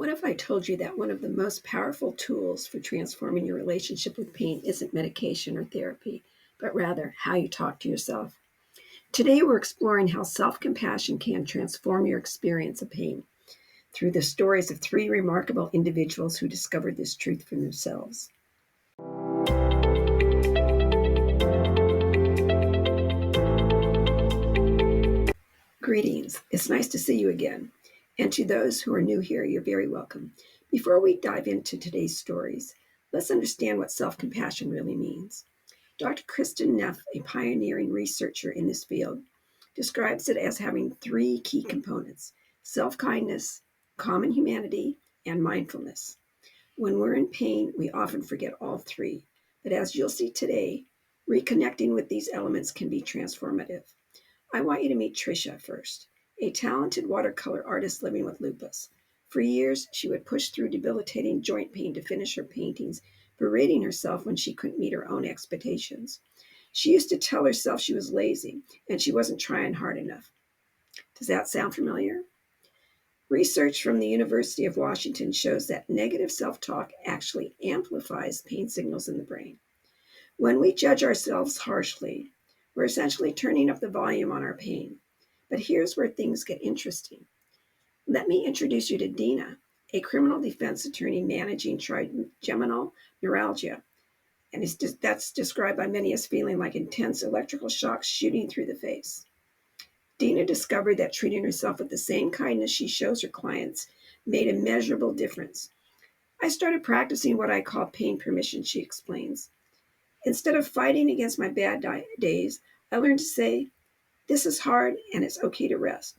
What if I told you that one of the most powerful tools for transforming your relationship with pain isn't medication or therapy, but rather how you talk to yourself? Today, we're exploring how self compassion can transform your experience of pain through the stories of three remarkable individuals who discovered this truth for themselves. Greetings. It's nice to see you again. And to those who are new here, you're very welcome. Before we dive into today's stories, let's understand what self compassion really means. Dr. Kristen Neff, a pioneering researcher in this field, describes it as having three key components: self kindness, common humanity, and mindfulness. When we're in pain, we often forget all three. But as you'll see today, reconnecting with these elements can be transformative. I want you to meet Trisha first, a talented watercolor artist living with lupus. For years, she would push through debilitating joint pain to finish her paintings, berating herself when she couldn't meet her own expectations. She used to tell herself she was lazy and she wasn't trying hard enough. Does that sound familiar? Research from the University of Washington shows that negative self-talk actually amplifies pain signals in the brain. When we judge ourselves harshly, we're essentially turning up the volume on our pain. But here's where things get interesting. Let me introduce you to Dina, a criminal defense attorney managing trigeminal neuralgia. And that's described by many as feeling like intense electrical shocks shooting through the face. Dina discovered that treating herself with the same kindness she shows her clients made a measurable difference. I started practicing what I call pain permission, she explains. Instead of fighting against my bad days, I learned to say, this is hard and it's okay to rest.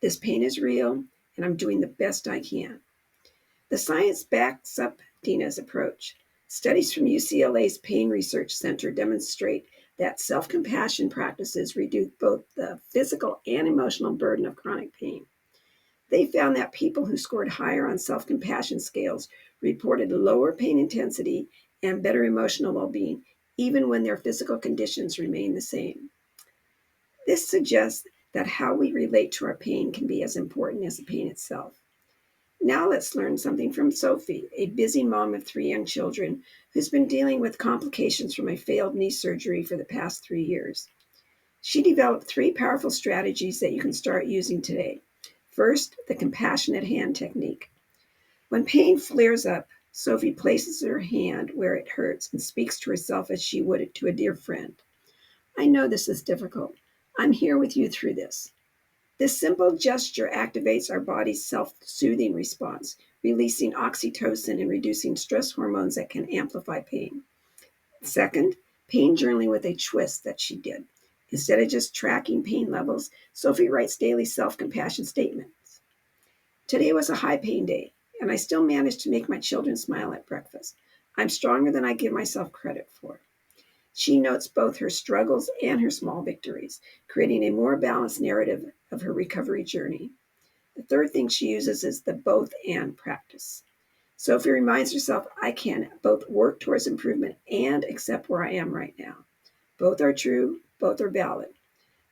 This pain is real and I'm doing the best I can. The science backs up Dina's approach. Studies from UCLA's Pain Research Center demonstrate that self-compassion practices reduce both the physical and emotional burden of chronic pain. They found that people who scored higher on self-compassion scales reported lower pain intensity and better emotional well-being, even when their physical conditions remain the same. This suggests that how we relate to our pain can be as important as the pain itself. Now let's learn something from Sophie, a busy mom of 3 young children who's been dealing with complications from a failed knee surgery for the past 3 years. She developed 3 powerful strategies that you can start using today. First, the compassionate hand technique. When pain flares up, Sophie places her hand where it hurts and speaks to herself as she would to a dear friend. I know this is difficult. I'm here with you through this. This simple gesture activates our body's self-soothing response, releasing oxytocin and reducing stress hormones that can amplify pain. Second, pain journaling with a twist that she did. Instead of just tracking pain levels, Sophie writes daily self-compassion statements. Today was a high pain day, and I still managed to make my children smile at breakfast. I'm stronger than I give myself credit for. She notes both her struggles and her small victories, creating a more balanced narrative of her recovery journey. The third thing she uses is the both and practice. Sophie reminds herself, I can both work towards improvement and accept where I am right now. Both are true, both are valid.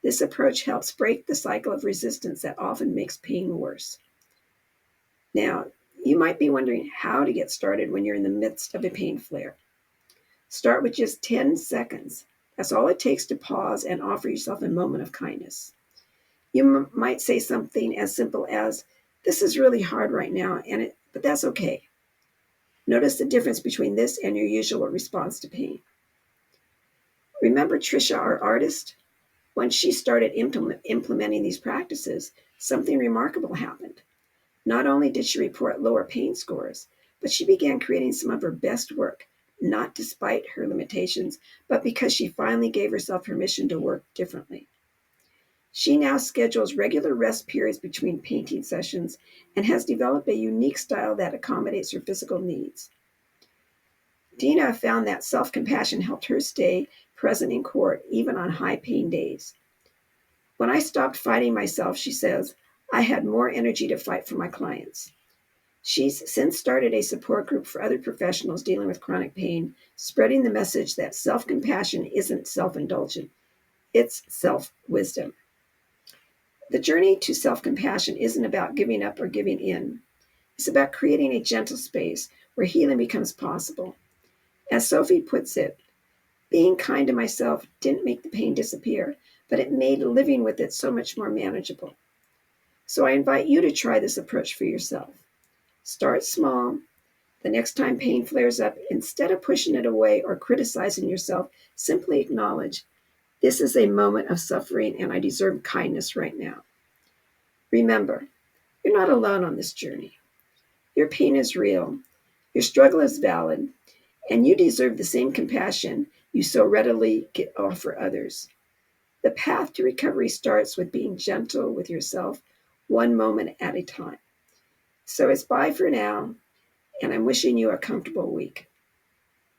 This approach helps break the cycle of resistance that often makes pain worse. Now, you might be wondering how to get started when you're in the midst of a pain flare. Start with just 10 seconds. That's all it takes to pause and offer yourself a moment of kindness. You might say something as simple as, this is really hard right now, but that's okay. Notice the difference between this and your usual response to pain. Remember Trisha, our artist? When she started implementing these practices, something remarkable happened. Not only did she report lower pain scores, but she began creating some of her best work, not despite her limitations, but because she finally gave herself permission to work differently. She now schedules regular rest periods between painting sessions and has developed a unique style that accommodates her physical needs. Dina found that self-compassion helped her stay present in court, even on high pain days. When I stopped fighting myself, she says, I had more energy to fight for my clients. She's since started a support group for other professionals dealing with chronic pain, spreading the message that self-compassion isn't self-indulgent, it's self-wisdom. The journey to self-compassion isn't about giving up or giving in. It's about creating a gentle space where healing becomes possible. As Sophie puts it, being kind to myself didn't make the pain disappear, but it made living with it so much more manageable. So I invite you to try this approach for yourself. Start small. The next time pain flares up, instead of pushing it away or criticizing yourself, simply acknowledge, this is a moment of suffering and I deserve kindness right now. Remember, you're not alone on this journey. Your pain is real, your struggle is valid, and you deserve the same compassion you so readily offer others. The path to recovery starts with being gentle with yourself, one moment at a time. So it's bye for now, and I'm wishing you a comfortable week.